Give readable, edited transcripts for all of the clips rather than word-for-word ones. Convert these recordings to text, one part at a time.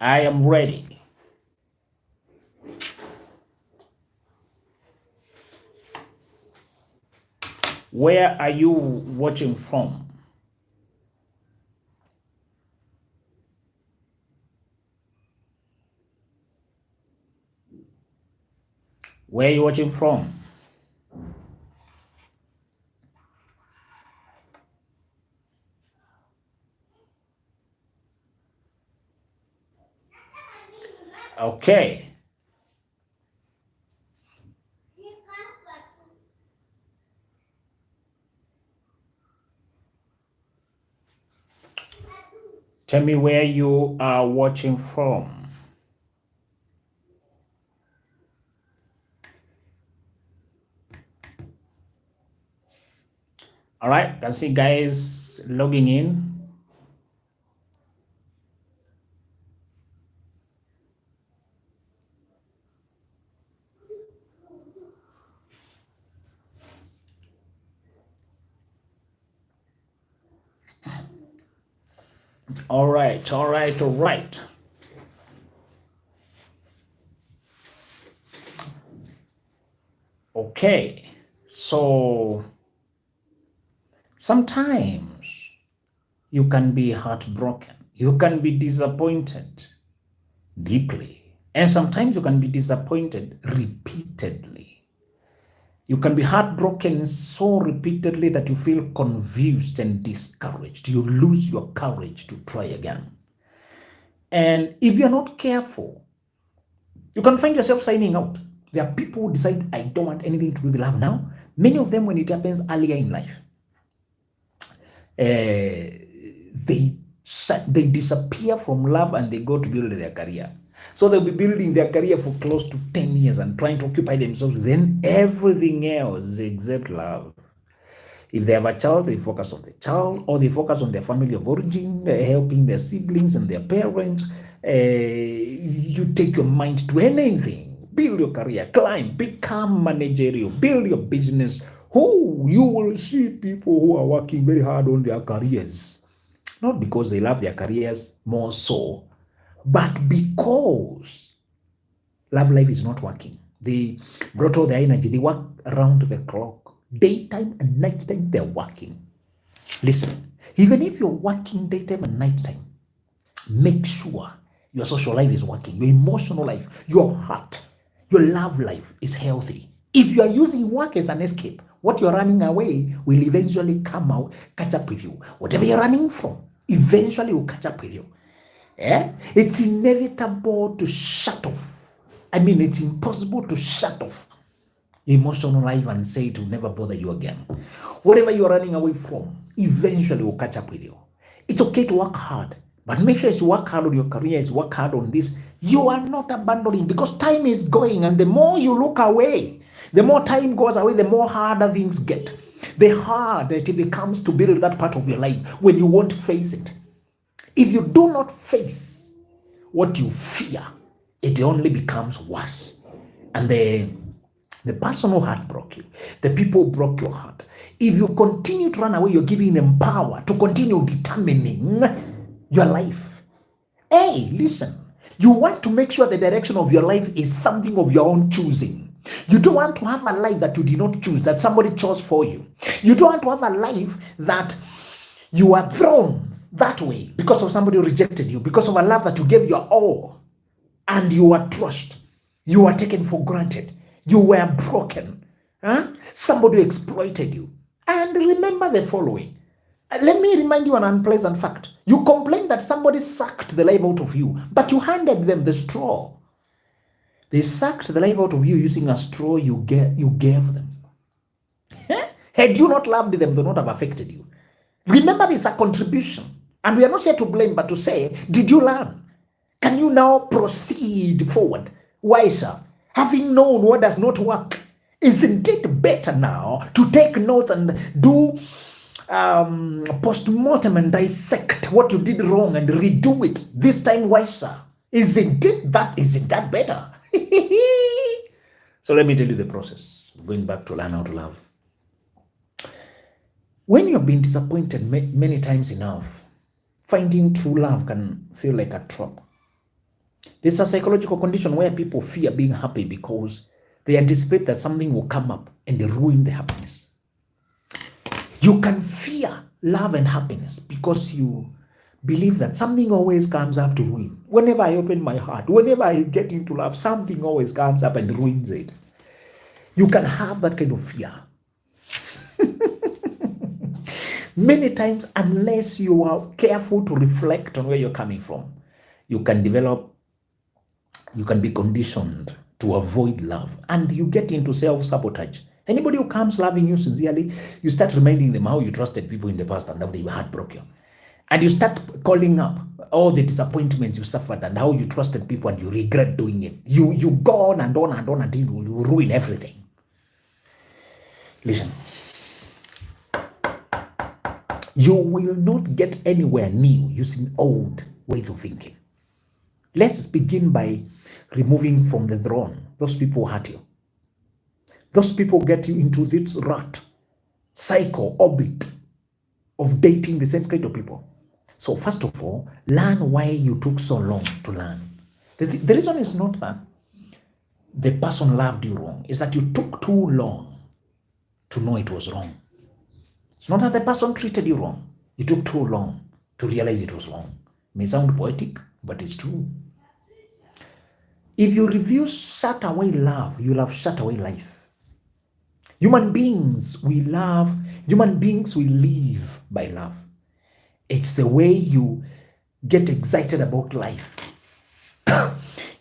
I am ready. Where are you watching from? Where are you watching from? Okay. Tell me where you are watching from. All right, can see guys logging in. All right, all right, all right. Okay, so sometimes you can be heartbroken, you can be disappointed deeply, and sometimes you can be disappointed repeatedly. You can be heartbroken so repeatedly that you feel confused and discouraged. You lose your courage to try again. And if you're not careful, you can find yourself signing out. There are people who decide, I don't want anything to do with love now. Many of them, when it happens earlier in life, they disappear from love and they go to build their career. So they'll be building their career for close to 10 years and trying to occupy themselves. Then everything else except love. If they have a child, they focus on the child, or they focus on their family of origin, helping their siblings and their parents. You take your mind to anything. Build your career, climb, become managerial, build your business. You will see people who are working very hard on their careers. Not because they love their careers more so, but because love life is not working. They brought all their energy. They work around the clock. Daytime and nighttime, they're working. Listen, even if you're working daytime and nighttime, make sure your social life is working, your emotional life, your heart, your love life is healthy. If you are using work as an escape, what you're running away will eventually come out, catch up with you. Whatever you're running from, eventually will catch up with you. It's inevitable to shut off. It's impossible to shut off emotional life and say it will never bother you again. Whatever you're running away from, eventually will catch up with you. It's okay to work hard, but make sure you work hard on your career, you work hard on this. You are not abandoning, because time is going, and the more you look away, the more time goes away, the more harder things get. The harder it becomes to build that part of your life when you won't face it. If you do not face what you fear, it only becomes worse. And the person who heartbroke you, the people who broke your heart, if you continue to run away, you're giving them power to continue determining your life. Hey, listen, you want to make sure the direction of your life is something of your own choosing. You don't want to have a life that you did not choose, that somebody chose for you. You don't want to have a life that you are thrown that way because of somebody who rejected you, because of a love that you gave your all, and you were trusted, you were taken for granted, you were broken. Somebody exploited you. And remember the following. Let me remind you an unpleasant fact. You complained that somebody sucked the life out of you, but you handed them the straw. They sucked the life out of you using a straw you gave them. Had you not loved them, they would not have affected you. Remember, this is a contribution. And we are not here to blame, but to say, did you learn? Can you now proceed forward wiser, having known what does not work? Isn't it better now to take notes and do post-mortem and dissect what you did wrong and redo it, this time wiser? Isn't that better? So let me tell you the process. Going back to learn how to love. When you've been disappointed many times enough, finding true love can feel like a trap. This is a psychological condition where people fear being happy because they anticipate that something will come up and they ruin the happiness. You can fear love and happiness because you believe that something always comes up to ruin. Whenever I open my heart, whenever I get into love, something always comes up and ruins it. You can have that kind of fear. Many times, unless you are careful to reflect on where you're coming from, you can be conditioned to avoid love, and you get into self-sabotage. Anybody who comes loving you sincerely, you start reminding them how you trusted people in the past and how they were heartbroken. And you start calling up all the disappointments you suffered and how you trusted people and you regret doing it. You go on and on and on until you ruin everything. Listen. You will not get anywhere new using old ways of thinking. Let's begin by removing from the throne those people who hurt you. Those people get you into this rut, cycle, orbit of dating the same kind of people. So first of all, learn why you took so long to learn. The reason is not that the person loved you wrong. It's that you took too long to know it was wrong. It's not that the person treated you wrong. You took too long to realize it was wrong. It may sound poetic, but it's true. If you refuse shut away love, you'll have shut away life. Human beings, we love. Human beings, we live by love. It's the way you get excited about life.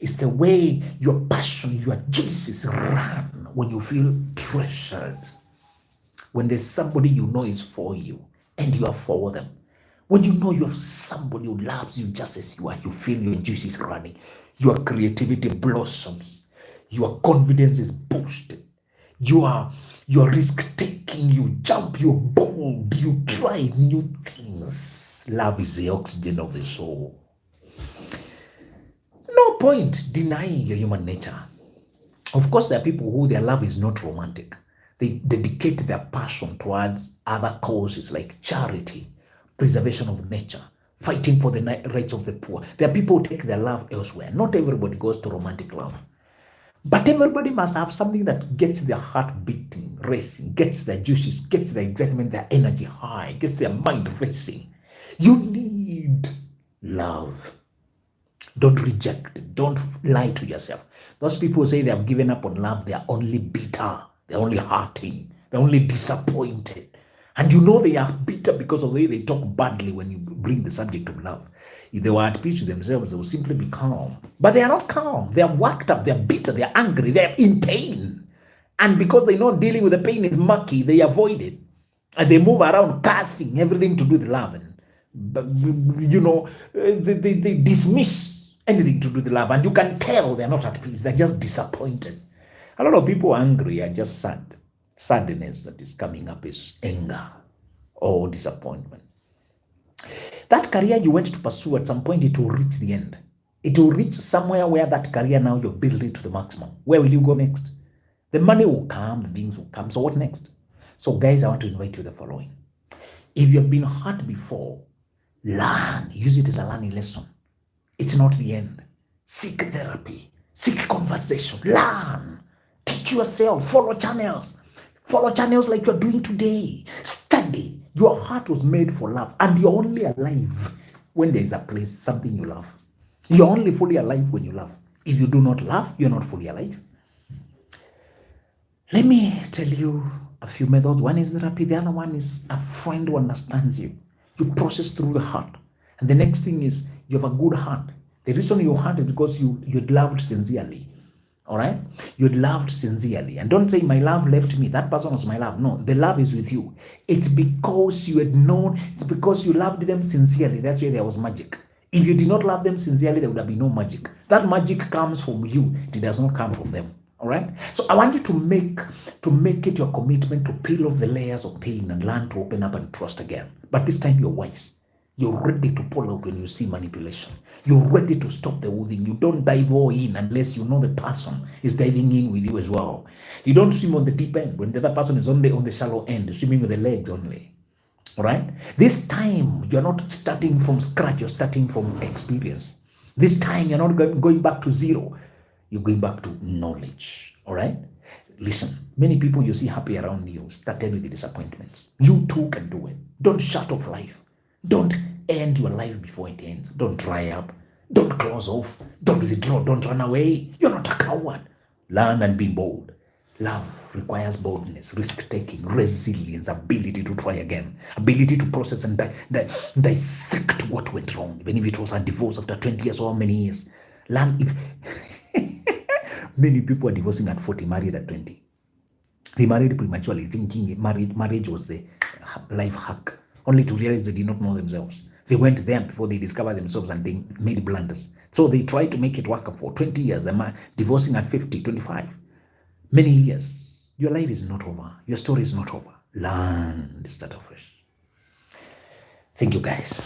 It's the way your passion, your juices run when you feel treasured. When there's somebody you know is for you and you are for them. When you know you have somebody who loves you just as you are, you feel your juices running. Your creativity blossoms. Your confidence is boosted. You're risk-taking, you jump, you're bold, you try new things. Love is the oxygen of the soul. No point denying your human nature. Of course, there are people who their love is not romantic. They dedicate their passion towards other causes like charity, preservation of nature, fighting for the rights of the poor. There are people who take their love elsewhere. Not everybody goes to romantic love. But everybody must have something that gets their heart beating, racing, gets their juices, gets their excitement, their energy high, gets their mind racing. You need love. Don't reject it. Don't lie to yourself. Those people say they have given up on love. They are only bitter. They're only hurting. They're only disappointed. And you know they are bitter because of the way they talk badly when you bring the subject of love. If they were at peace with themselves, they would simply be calm. But they are not calm. They are worked up. They are bitter. They are angry. They are in pain. And because they know dealing with the pain is murky, they avoid it. And they move around cursing everything to do with love. And, they dismiss anything to do with love. And you can tell they're not at peace. They're just disappointed. A lot of people angry are just sad. Sadness that is coming up is anger or disappointment. That career you went to pursue, at some point it will reach the end. It will reach somewhere where that career now you're building to the maximum. Where will you go next? The money will come, the things will come. So what next? So guys, I want to invite you the following. If you've been hurt before, learn. Use it as a learning lesson. It's not the end. Seek therapy. Seek conversation. Learn. Teach yourself. Follow channels. Follow channels like you're doing today. Study. Your heart was made for love, and you're only alive when there is a place, something you love. You're only fully alive when you love. If you do not love, you're not fully alive. Let me tell you a few methods. One is therapy. The other one is a friend who understands you. You process through the heart. And the next thing is you have a good heart. The reason you hurt is because you'd loved sincerely. All right? You'd loved sincerely. And don't say, my love left me. That person was my love. No, the love is with you. It's because you had known. It's because you loved them sincerely. That's why there was magic. If you did not love them sincerely, there would have been no magic. That magic comes from you. It does not come from them. All right? So I want you to make it your commitment to peel off the layers of pain and learn to open up and trust again. But this time you're wise. You're ready to pull out when you see manipulation. You're ready to stop the whole thing. You don't dive all in unless you know the person is diving in with you as well. You don't swim on the deep end when the other person is only on the shallow end, swimming with the legs only. All right? This time, you're not starting from scratch. You're starting from experience. This time, you're not going back to zero. You're going back to knowledge. All right? Listen, many people you see happy around you started with the disappointments. You too can do it. Don't shut off life. Don't end your life before it ends. Don't dry up. Don't close off. Don't withdraw. Don't run away. You're not a coward. Learn and be bold. Love requires boldness, risk-taking, resilience, ability to try again, ability to process and dissect what went wrong, even if it was a divorce after 20 years or how many years. Learn if many people are divorcing at 40, married at 20. They married prematurely, thinking marriage was the life hack, only to realize they did not know themselves. They went there before they discovered themselves and they made blunders. So they tried to make it work for 20 years, divorcing at 50, 25. Many years. Your life is not over. Your story is not over. Learn, start afresh. Thank you, guys.